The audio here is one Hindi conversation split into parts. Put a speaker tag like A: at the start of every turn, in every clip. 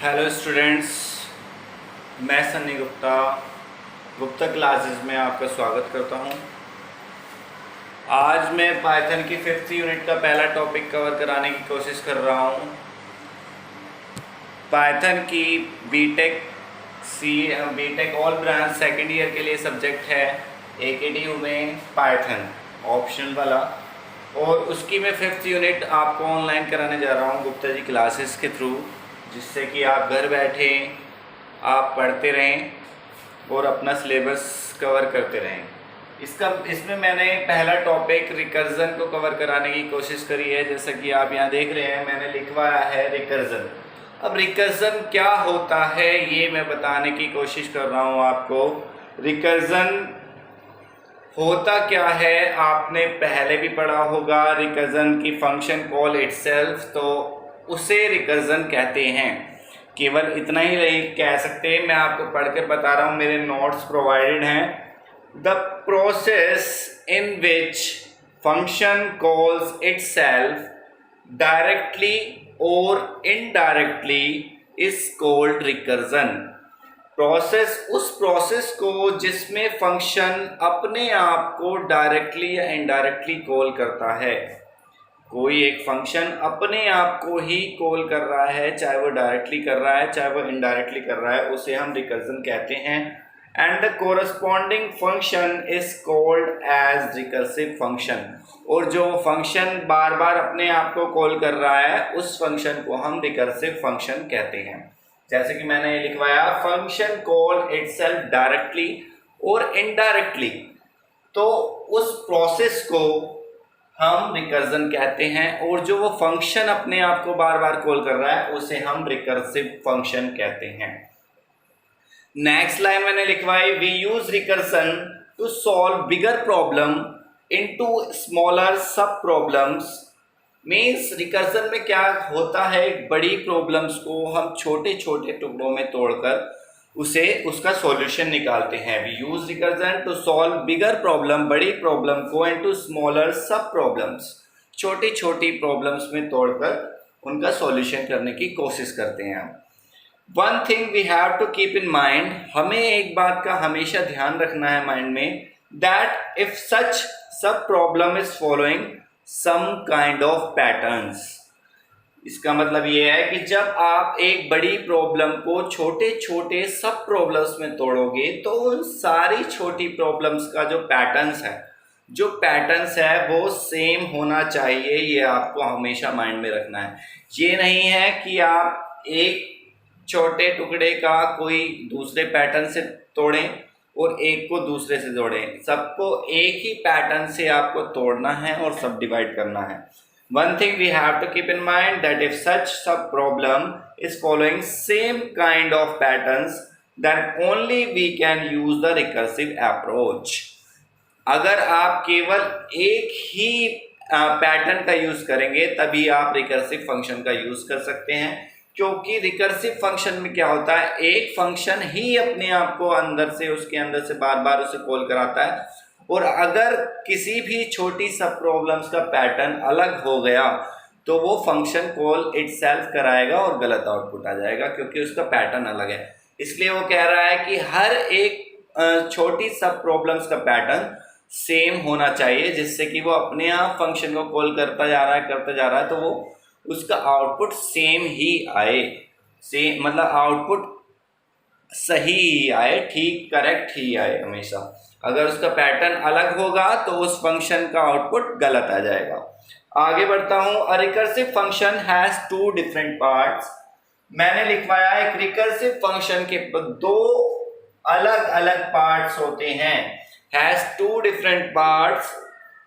A: हेलो स्टूडेंट्स, मैं सन्नी गुप्ता क्लासेस में आपका स्वागत करता हूं। आज मैं पाइथन की 5th यूनिट का पहला टॉपिक कवर कराने की कोशिश कर रहा हूं। पाइथन की BTech all branch second year के लिए सब्जेक्ट है AKTU में पाइथन ऑप्शनल वाला, और उसकी मैं 5th यूनिट आपको ऑनलाइन कराने जा रहा हूं गुप्ता जी क्लासेस के थ्रू, जिससे कि आप घर बैठे आप पढ़ते रहें और अपना सिलेबस कवर करते रहें। इसमें मैंने पहला टॉपिक रिकर्जन को कवर कराने की कोशिश करी है। जैसा कि आप यहाँ देख रहे हैं, मैंने लिखवाया है रिकर्जन। अब रिकर्जन क्या होता है ये मैं बताने की कोशिश कर रहा हूँ आपको। रिकर्जन होता क्या है आपने पहले भी पढ़ा होगा। रिकर्जन की फंक्शन कॉल इटसेल्फ, तो उसे रिकर्जन कहते हैं। केवल इतना ही नहीं कह सकते, मैं आपको पढ़कर बता रहा हूँ, मेरे नोट्स प्रोवाइडेड हैं। The process in which function calls itself directly और इनडायरेक्टली इज कॉल्ड रिकर्जन। उस प्रोसेस को जिसमें फंक्शन अपने आप को डायरेक्टली या इनडायरेक्टली कॉल करता है। कोई एक फंक्शन अपने आप को ही कॉल कर रहा है, चाहे वो डायरेक्टली कर रहा है चाहे वो इनडायरेक्टली कर रहा है, उसे हम रिकर्जन कहते हैं। And the corresponding function is called as recursive function. और जो फंक्शन बार बार अपने आप को कॉल कर रहा है उस फंक्शन को हम रिकर्सिव फंक्शन कहते हैं। जैसे कि मैंने लिखवाया, फंक्शन कॉल इटसेल्फ डायरेक्टली और इनडायरेक्टली, तो उस प्रोसेस को हम रिकर्जन कहते हैं। और जो वो फंक्शन अपने आप को बार बार कॉल कर रहा है उसे हम रिकर्सिव फंक्शन कहते हैं। नेक्स्ट लाइन मैंने लिखवाई, we use recursion to solve bigger problem into smaller sub problems. Means recursion में क्या होता है, बड़ी प्रॉब्लम्स को हम छोटे छोटे टुकड़ों में तोड़कर उसका सॉल्यूशन निकालते हैं। We use recursion to solve bigger problem, बड़ी प्रॉब्लम को, इनटू स्मॉलर सब प्रॉब्लम्स, छोटी छोटी प्रॉब्लम्स में तोड़कर उनका सॉल्यूशन करने की कोशिश करते हैं। One thing we have to keep in mind, हमें एक बात का हमेशा ध्यान रखना है माइंड में, that if such sub problem is following some kind of patterns. इसका मतलब ये है कि जब आप एक बड़ी प्रॉब्लम को छोटे छोटे सब प्रॉब्लम्स में तोड़ोगे तो उन सारी छोटी प्रॉब्लम्स का जो पैटर्न्स है वो सेम होना चाहिए। ये आपको हमेशा माइंड में रखना है। ये नहीं है कि आप एक छोटे टुकड़े का कोई दूसरे पैटर्न से तोड़ें और एक को दूसरे से जोड़ें। सबको एक ही पैटर्न से आपको तोड़ना है और सब डिवाइड करना है। One thing we have to keep in mind that if such sub problem is following same kind of patterns, then only we can use the recursive approach. अगर आप केवल एक ही पैटर्न का यूज करेंगे तभी आप रिकर्सिव फंक्शन का यूज कर सकते हैं, क्योंकि रिकर्सिव फंक्शन में क्या होता है, एक फंक्शन ही अपने आप को उसके अंदर से बार बार उसे कॉल कराता है। और अगर किसी भी छोटी सब प्रॉब्लम्स का पैटर्न अलग हो गया तो वो फंक्शन कॉल इटसेल्फ कराएगा और गलत आउटपुट आ जाएगा, क्योंकि उसका पैटर्न अलग है। इसलिए वो कह रहा है कि हर एक छोटी सब प्रॉब्लम्स का पैटर्न सेम होना चाहिए, जिससे कि वो अपने आप फंक्शन को कॉल करता जा रहा है तो वो उसका आउटपुट सेम ही आए, सेम मतलब आउटपुट सही ही आए, ठीक करेक्ट ही आए हमेशा। अगर उसका पैटर्न अलग होगा तो उस फंक्शन का आउटपुट गलत आ जाएगा। आगे बढ़ता हूं। A recursive function has two different parts. मैंने लिखवाया एक रिकर्सिव फंक्शन के दो अलग अलग पार्ट्स होते हैं। Has two different parts.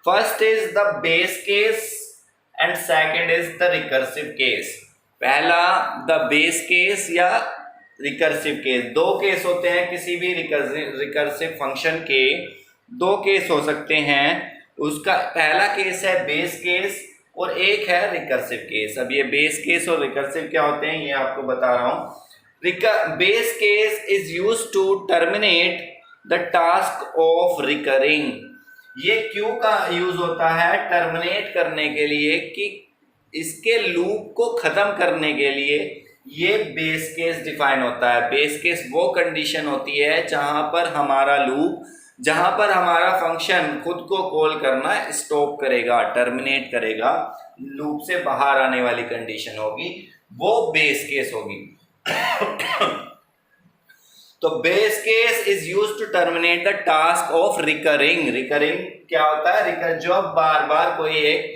A: First is the base case and second is the recursive case. पहला द बेस केस या रिकर्सिव केस। दो केस होते हैं किसी भी रिकर्सिव फंक्शन के, दो केस हो सकते हैं। उसका पहला केस है बेस केस और एक है रिकर्सिव केस। अब ये बेस केस और रिकर्सिव क्या होते हैं ये आपको बता रहा हूं। Base case is used to terminate the task of recurring. ये क्यों का यूज होता है, टर्मिनेट करने के लिए, कि इसके लूप को खत्म करने के लिए ये बेस केस डिफाइन होता है। बेस केस वो कंडीशन होती है जहां पर हमारा लूप, जहां पर हमारा फंक्शन खुद को कॉल करना स्टॉप करेगा, टर्मिनेट करेगा, लूप से बाहर आने वाली कंडीशन होगी, वो बेस केस होगी। तो base case is use to terminate the task of recurring. Recurring क्या होता है? रिकर, जो बार बार कोई एक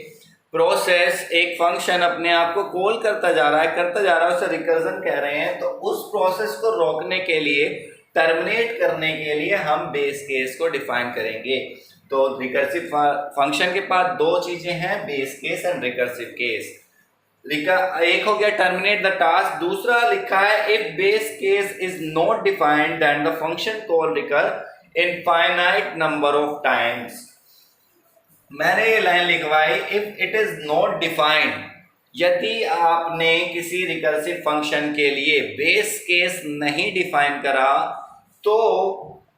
A: प्रोसेस, एक फंक्शन अपने आप को कॉल करता जा रहा है, उसे रिकर्जन कह रहे हैं। तो उस प्रोसेस को रोकने के लिए, टर्मिनेट करने के लिए हम बेस केस को डिफाइन करेंगे। तो रिकर्सिव फंक्शन के पास दो चीजें हैं, base case and recursive case. एक हो गया टर्मिनेट द टास्क, दूसरा लिखा है if base case is not defined then the function call recur infinite number of times. मैंने ये लाइन लिखवाई, if it is not defined, यदि आपने किसी रिकर्सिव फंक्शन के लिए बेस केस नहीं डिफाइन करा तो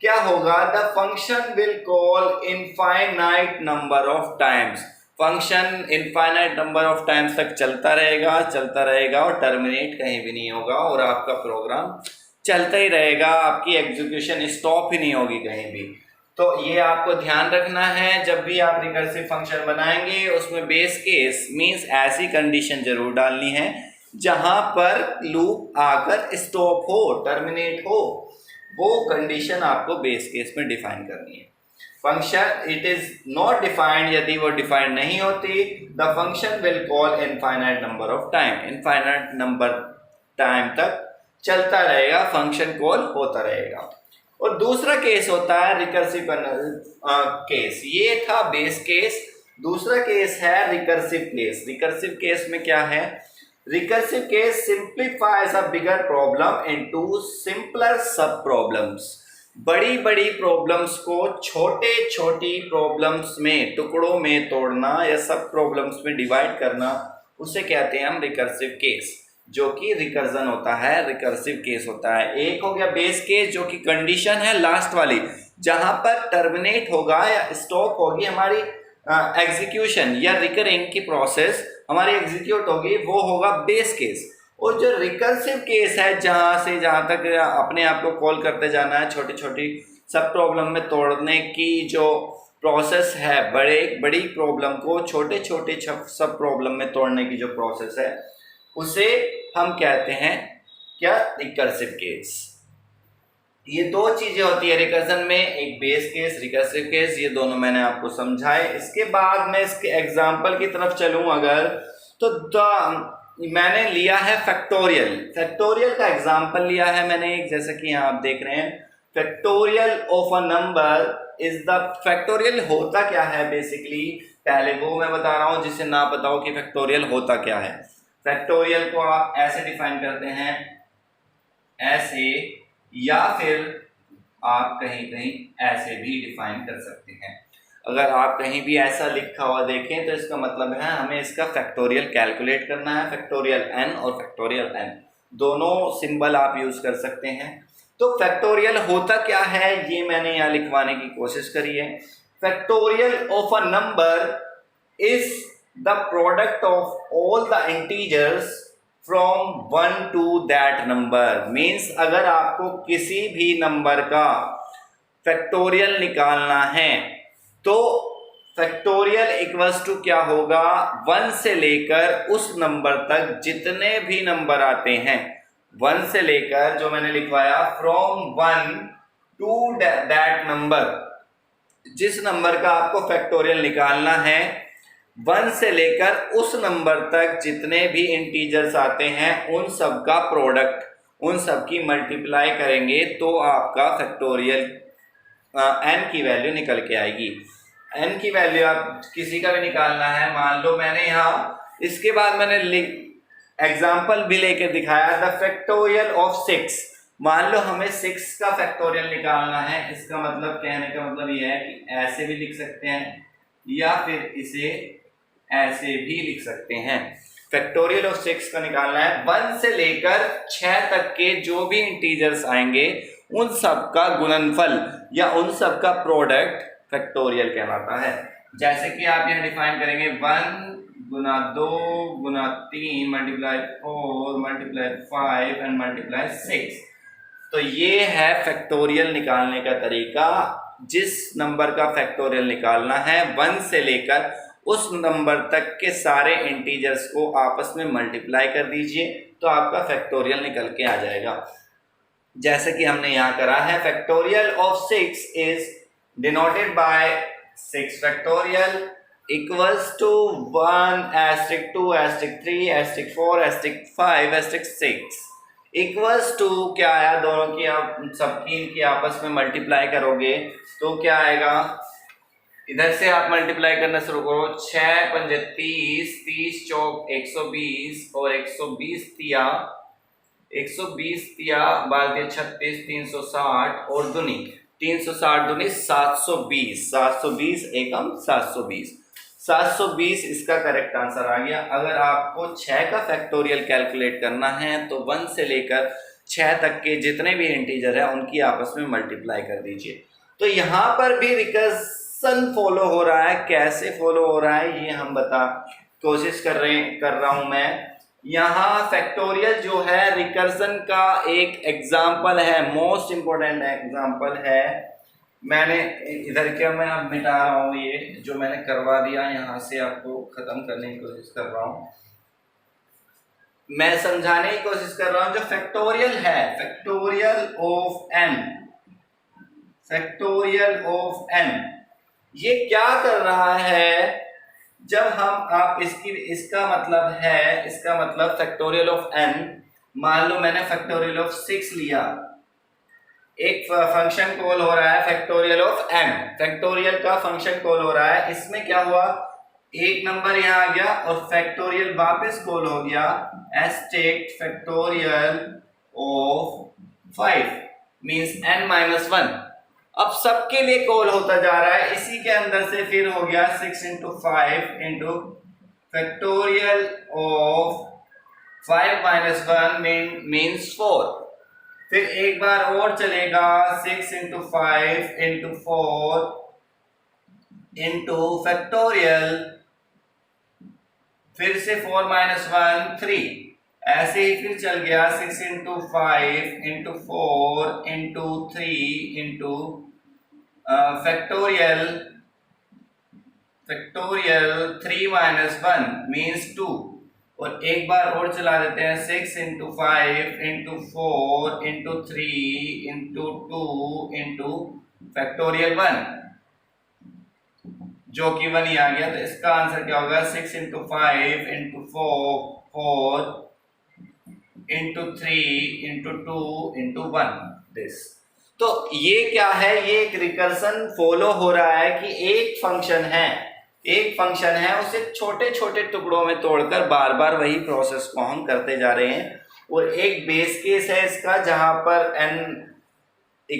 A: क्या होगा? The function will call infinite number of times. Function infinite number of times तक चलता रहेगा और टर्मिनेट कहीं भी नहीं होगा, और आपका प्रोग्राम चलता ही रहेगा, आपकी एग्जीक्यूशन स्टॉप ही नहीं होगी कहीं भी। तो ये आपको ध्यान रखना है, जब भी आप रिकर्सिव फंक्शन बनाएंगे उसमें बेस केस मींस ऐसी कंडीशन जरूर डालनी है जहां पर लूप आकर स्टॉप हो, टर्मिनेट हो, वो कंडीशन आपको बेस केस में डिफाइन करनी है। Function it is not defined, यदि वो डिफाइंड नहीं होती, the function will call infinite number of time. Infinite number time तक चलता रहेगा, फंक्शन कॉल होता रहेगा। और दूसरा केस होता है रिकर्सिव केस। ये था बेस केस। दूसरा केस है रिकर्सिव केस। रिकर्सिव केस में क्या है? रिकर्सिव केस सिंप्लीफाइज अ बिगर प्रॉब्लम इनटू सिंपलर सब प्रॉब्लम्स। बड़ी बड़ी प्रॉब्लम्स को छोटे छोटी प्रॉब्लम्स में, टुकड़ों में तोड़ना या सब प्रॉब्लम्स में डिवाइड करना, उसे कहते हैं हम रिकर्सिव केस, जो कि रिकर्जन होता है, रिकर्सिव केस होता है। एक हो गया बेस केस, जो कि कंडीशन है लास्ट वाली, जहां पर टर्मिनेट होगा या स्टॉप होगी हमारी एग्जीक्यूशन, या रिकरिंग की प्रोसेस हमारी एग्जीक्यूट होगी, वो होगा बेस केस। और जो रिकर्सिव केस है, जहां तक अपने आप को कॉल करते जाना है, छोटी छोटी सब प्रॉब्लम में तोड़ने की जो प्रोसेस है, बड़ी प्रॉब्लम को छोटे छोटे सब प्रॉब्लम में तोड़ने की जो प्रोसेस है, उसे हम कहते हैं क्या? Recursive case. ये दो चीजें होती है रिकर्जन में, एक बेस केस, रिकर्सिव केस, ये दोनों मैंने आपको समझाए। इसके बाद मैं इसके एग्जांपल की तरफ चलूं अगर, तो मैंने लिया है फैक्टोरियल। फैक्टोरियल का एग्जांपल लिया है मैंने एक, जैसे कि यहाँ आप देख रहे हैं, factorial of a number is the. Factorial होता क्या है बेसिकली, पहले वो मैं बता रहा हूँ जिसे ना पता हो कि फैक्टोरियल होता क्या है। फैक्टोरियल को आप ऐसे डिफाइन करते हैं, ऐसे, या फिर आप कहीं कहीं ऐसे भी डिफाइन कर सकते हैं। अगर आप कहीं भी ऐसा लिखा हुआ देखें तो इसका मतलब है हमें इसका फैक्टोरियल कैलकुलेट करना है। फैक्टोरियल n और फैक्टोरियल n दोनों सिंबल आप यूज कर सकते हैं। तो फैक्टोरियल होता क्या है ये मैंने यहाँ लिखवाने की कोशिश करी है। Factorial of a number is the product of all the integers from 1 to that number. Means अगर आपको किसी भी नंबर का फैक्टोरियल निकालना है तो फैक्टोरियल इक्वल्स टू क्या होगा, 1 से लेकर उस नंबर तक जितने भी नंबर आते हैं, 1 से लेकर, जो मैंने लिखवाया, फ्रॉम 1 to that नंबर, जिस नंबर का आपको फैक्टोरियल निकालना है, 1 से लेकर उस नंबर तक जितने भी इंटीजर्स आते हैं उन सब का प्रोडक्ट, उन सब की मल्टीप्लाई करेंगे तो आपका फैक्टोरियल n की वैल्यू निकल के आएगी। n की वैल्यू आप किसी का भी निकालना है, मान लो मैंने यहाँ, इसके बाद मैंने एग्जाम्पल भी लेके दिखाया, द फैक्टोरियल ऑफ 6। मान लो हमें 6 का फैक्टोरियल निकालना है, इसका मतलब, कहने का मतलब यह है कि ऐसे भी लिख सकते हैं या फिर इसे ऐसे भी लिख सकते हैं। फैक्टोरियल ऑफ 6 का निकालना है, 1 से लेकर 6 तक के जो भी इंटीजर्स आएंगे उन सब का गुणनफल या उन सब का प्रोडक्ट फैक्टोरियल कहलाता है। जैसे कि आप यहाँ डिफाइन करेंगे 1 गुना 2 गुना 3 मल्टीप्लाई 4 मल्टीप्लाई 5 एंड मल्टीप्लाई 6। तो ये है फैक्टोरियल निकालने का तरीका। जिस नंबर का फैक्टोरियल निकालना है 1 से लेकर उस नंबर तक के सारे इंटीजर्स को आपस में मल्टीप्लाई कर दीजिए तो आपका फैक्टोरियल निकल के आ जाएगा। जैसे कि हमने यहाँ करा है, factorial of 6 is denoted by 6 factorial equals to 1 * 2 * 3 * 4 * 5 * 6 equals to क्या आया, दोनों की आप सबकी इनकी आपस में मल्टीप्लाई करोगे तो क्या आएगा, इधर से आप मल्टीप्लाई करना शुरू करो। 6 × 5 = 30, 30 × 4 = 120 और 120 तिया 12 × 36 360 और दूनी 360 दूनी 720, 720 एकम 720, 720 इसका करेक्ट आंसर आ गया। अगर आपको 6 का फैक्टोरियल कैलकुलेट करना है तो 1 से लेकर 6 तक के जितने भी इंटीजर है उनकी आपस में मल्टीप्लाई कर दीजिए। तो यहाँ पर भी रिकर्सन फॉलो हो रहा है। कैसे फॉलो हो रहा है ये हम कोशिश कर रहा हूं मैं। यहाँ फैक्टोरियल जो है रिकर्सन का एक एग्जाम्पल है, मोस्ट इंपोर्टेंट एग्जाम्पल है। मैंने इधर क्या मैं अब मिटा रहा हूँ, ये जो मैंने करवा दिया यहाँ से आपको खत्म करने की कोशिश कर रहा हूँ। मैं समझाने की कोशिश कर रहा हूँ। जो फैक्टोरियल है, फैक्टोरियल ऑफ n, ये क्या कर रहा है, जब आप इसका मतलब फैक्टोरियल ऑफ n, मान लो मैंने फैक्टोरियल ऑफ 6 लिया, एक फंक्शन कॉल हो रहा है फैक्टोरियल ऑफ m, फैक्टोरियल का फंक्शन कॉल हो रहा है। इसमें क्या हुआ, एक नंबर यहाँ आ गया और फैक्टोरियल वापस कॉल हो गया estate factorial of 5 means n-1। अब सबके लिए कॉल होता जा रहा है। इसी के अंदर से फिर हो गया 6 × 5 इंटू फैक्टोरियल ऑफ 5 - 1 मीन्स 4। फिर एक बार और चलेगा 6 × 5 इंटू 4 इंटू फैक्टोरियल, फिर से 4 - 1 3, ऐसे ही फिर चल गया 6 × 5 into 4 into 3 into factorial 3 - 1 means 2। और एक बार और चला देते हैं 6 × 5 into 4 into 3 into 2 into factorial 1, जो कि 1 ही आ गया। तो इसका आंसर क्या होगा, 6 × 5 into 4 into 3 into 2 into 1 this. तो ये क्या है, ये एक रिकर्सन फॉलो हो रहा है कि एक फंक्शन है उसे छोटे छोटे टुकड़ों में तोड़कर बार बार वही प्रोसेस को हम करते जा रहे हैं। और एक बेस केस है इसका जहां पर n =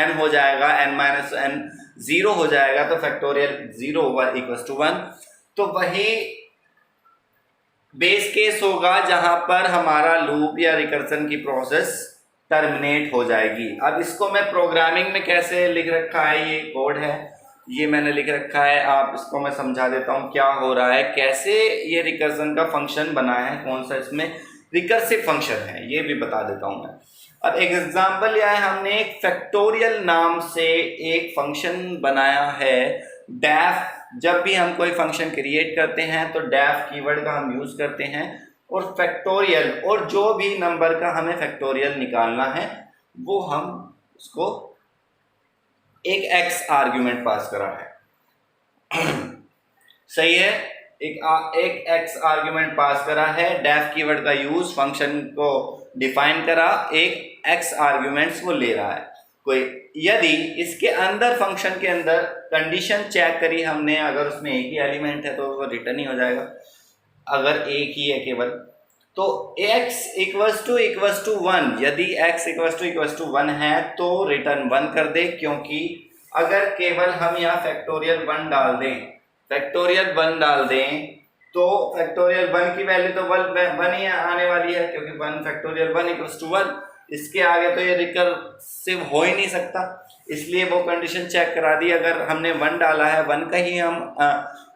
A: n हो जाएगा, n-n 0 हो जाएगा तो फैक्टोरियल 0 = 1। तो वही बेस केस होगा जहां पर हमारा लूप या रिकर्सन की प्रोसेस टर्मिनेट हो जाएगी। अब इसको मैं प्रोग्रामिंग में कैसे लिख रखा है, ये कोड है, ये मैंने लिख रखा है। आप इसको मैं समझा देता हूँ क्या हो रहा है, कैसे ये रिकर्सन का फंक्शन बना है, कौन सा इसमें रिकर्सिव फंक्शन है ये भी बता देता हूँ मैं। अब एक एग्जांपल लिया है हमने, एक फैक्टोरियल नाम से एक फंक्शन बनाया है डेफ। जब भी हम कोई फंक्शन क्रिएट करते हैं तो डेफ कीवर्ड का हम यूज करते हैं। और फैक्टोरियल, और जो भी नंबर का हमें फैक्टोरियल निकालना है वो हम उसको एक x आर्ग्यूमेंट पास करा है सही है, एक x आर्ग्यूमेंट पास करा है, डेफ कीवर्ड का यूज, फंक्शन को डिफाइन करा, एक x आर्ग्यूमेंट्स वो ले रहा है कोई। यदि इसके अंदर फंक्शन के अंदर कंडीशन चेक करी हमने, अगर उसमें एक ही एलिमेंट है तो वो रिटर्न ही हो जाएगा, अगर एक ही है केवल। तो x = 1, यदि x = 1 है तो रिटर्न 1 कर दे, क्योंकि अगर केवल हम यहाँ फैक्टोरियल 1 डाल दें तो फैक्टोरियल 1 की वैल्यू तो 1 ही आने वाली है, क्योंकि 1 फैक्टोरियल 1 = 1। इसके आगे तो ये रिकर्सिव हो ही नहीं सकता, इसलिए वो कंडीशन चेक करा दी। अगर हमने 1 डाला है, 1 का ही हम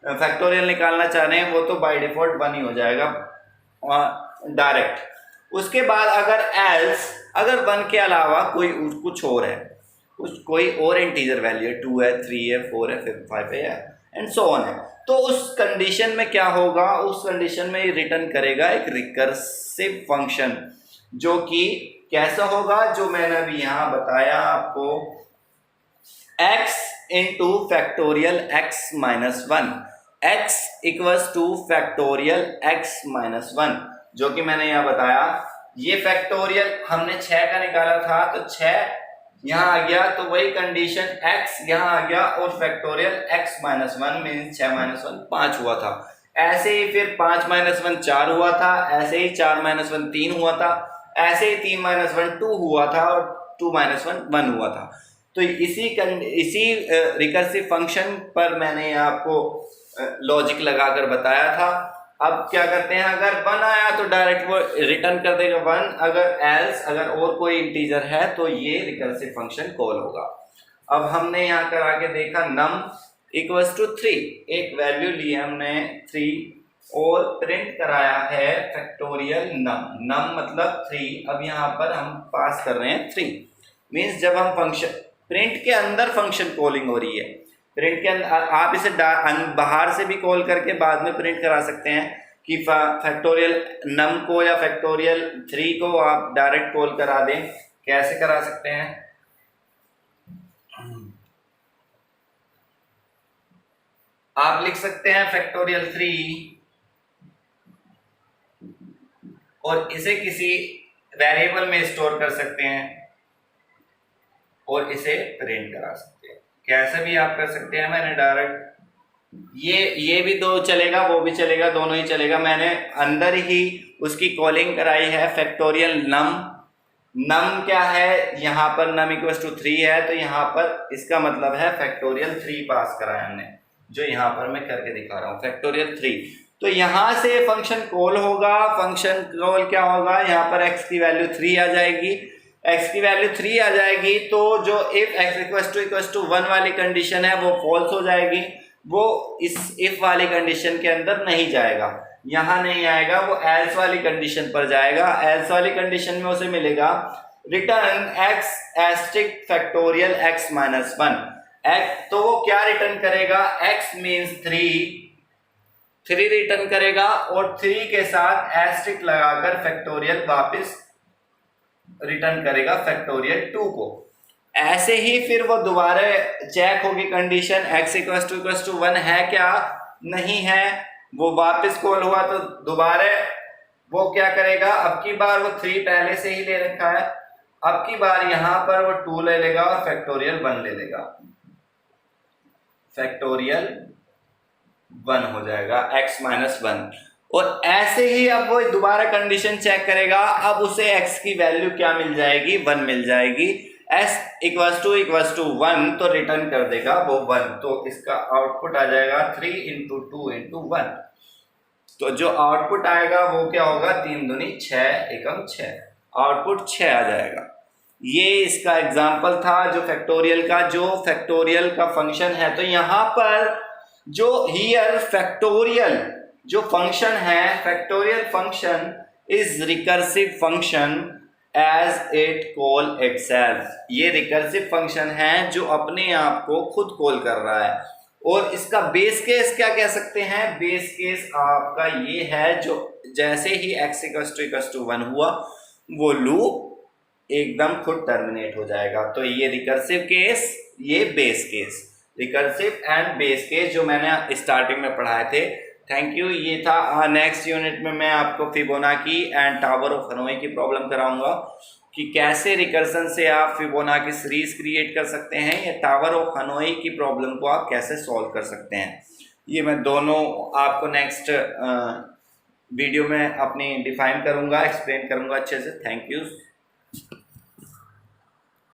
A: फैक्टोरियल निकालना चाह रहे हैं, वो तो बाय डिफॉल्ट 1 ही हो जाएगा डायरेक्ट। उसके बाद अगर एल्स, अगर 1 के अलावा कोई कुछ और है, कोई और इंटीजर वैल्यू है, 2 है, 3 है, 4 है, 5 है एंड सो ऑन है, तो उस कंडीशन में क्या होगा, उस कंडीशन में रिटर्न करेगा एक रिकर्सिव फंक्शन, जो कि कैसा होगा, जो मैंने अभी यहां बताया आपको, x into factorial x minus 1, x equals two factorial x minus 1, जो कि मैंने यहां बताया। ये फैक्टोरियल हमने 6 का निकाला था, तो 6 यहां आ गया, तो वही कंडीशन x यहां आ गया, और factorial x minus 1 means 6 minus 1 5 हुआ था। ऐसे ही फिर 5 माइनस 1 4 हुआ था, ऐसे ही 4 माइनस 1 3 हुआ था, ऐसे ही 3 माइनस 1 2 हुआ था, और 2 माइनस 1 1 हुआ था। तो इसी रिकर्सिव फंक्शन पर मैंने आपको लॉजिक लगाकर बताया था। अब क्या करते हैं, अगर 1 आया तो डायरेक्ट वो रिटर्न कर देगा 1, अगर एल्स, अगर और कोई इंटीजर है तो ये रिकर्सिव फंक्शन कॉल होगा। अब हमने यहाँ करा के देखा, नम इक्वल्स टू 3, एक वैल्यू ली है हमने 3 और प्रिंट कराया है फैक्टोरियल नम, नम मतलब 3। अब यहाँ पर हम पास कर रहे हैं 3, मीन्स जब हम फंक्शन प्रिंट के अंदर फंक्शन कॉलिंग हो रही है, प्रिंट के अंदर आप इसे बाहर से भी कॉल करके बाद में प्रिंट करा सकते हैं कि फैक्टोरियल नम को या फैक्टोरियल 3 को आप डायरेक्ट कॉल करा दें। कैसे करा सकते हैं, आप लिख सकते हैं फैक्टोरियल 3 और इसे किसी वेरिएबल में स्टोर कर सकते हैं और इसे प्रिंट करा सकते हैं। कैसे भी आप कर सकते हैं, मैंने डायरेक्ट ये भी तो चलेगा, वो भी चलेगा, दोनों ही चलेगा। मैंने अंदर ही उसकी कॉलिंग कराई है फैक्टोरियल नम। नम क्या है, यहाँ पर नम इक्वल्स टू 3 है, तो यहाँ पर इसका मतलब है फैक्टोरियल 3 पास कराया हमने, जो यहाँ पर मैं करके दिखा रहा हूँ फैक्टोरियल 3। तो यहाँ से फंक्शन कॉल होगा, फंक्शन कॉल क्या होगा, यहाँ पर x की वैल्यू 3 आ जाएगी, x की वैल्यू 3 आ जाएगी, तो जो इफ x इक्वल्स टू 1 वाली कंडीशन है वो फॉल्स हो जाएगी, वो इस इफ वाली कंडीशन के अंदर नहीं जाएगा, यहाँ नहीं आएगा, वो एल्स वाली कंडीशन पर जाएगा। एल्स वाली कंडीशन में उसे मिलेगा return x asterisk factorial x minus 1, तो वो क्या रिटर्न करेगा, x मीन्स 3 रिटर्न करेगा और 3 के साथ एस्टिक लगाकर फैक्टोरियल वापस रिटर्न करेगा फैक्टोरियल 2 को। ऐसे ही फिर वो दोबारा चेक होगी कंडीशन x इक्वल्स टू 1 है क्या, नहीं है, वो वापस कॉल हुआ, तो दोबारा वो क्या करेगा, अब की बार वो 3 पहले से ही ले रखा है, अब की बार यहां पर वो 2 ले लेगा और फैक्टोरियल 1 ले लेगा, फैक्टोरियल 1 हो जाएगा x माइनस 1। और ऐसे ही अब वो दोबारा कंडीशन चेक करेगा, अब उसे x की वैल्यू क्या मिल जाएगी, 1 मिल जाएगी, s इक्वल्स टू 1 तो रिटर्न कर देगा वो 1, तो इसका आउटपुट आ जाएगा 3 इंटू 2 इंटू 1। तो जो आउटपुट आएगा वो क्या होगा, 3 दूनी 6 एकम 6, आउटपुट 6 आ जाएगा। ये इसका एग्जाम्पल था जो फैक्टोरियल का फंक्शन है। तो यहाँ पर जो हियर फैक्टोरियल जो फंक्शन है, factorial function is recursive function as it call itself. ये रिकर्सिव फंक्शन है जो अपने आप को खुद कॉल कर रहा है। और इसका बेस केस क्या कह सकते हैं, बेस केस आपका ये है, जो जैसे ही x इक्वल्स टू 1 हुआ वो लूप एकदम खुद टर्मिनेट हो जाएगा। तो ये रिकर्सिव केस, ये base case, recursive and base case जो मैंने स्टार्टिंग में पढ़ाए थे। Thank you. ये था। नेक्स्ट यूनिट में मैं आपको Fibonacci and tower of Hanoi की प्रॉब्लम कराऊंगा कि कैसे रिकर्सन से आप फिबोनाची सीरीज क्रिएट कर सकते हैं या टावर ऑफ हनोई की प्रॉब्लम को आप कैसे सॉल्व कर सकते हैं। ये मैं दोनों आपको नेक्स्ट वीडियो में अपनी डिफाइन करूंगा, एक्सप्लेन करूंगा अच्छे से। Thank you.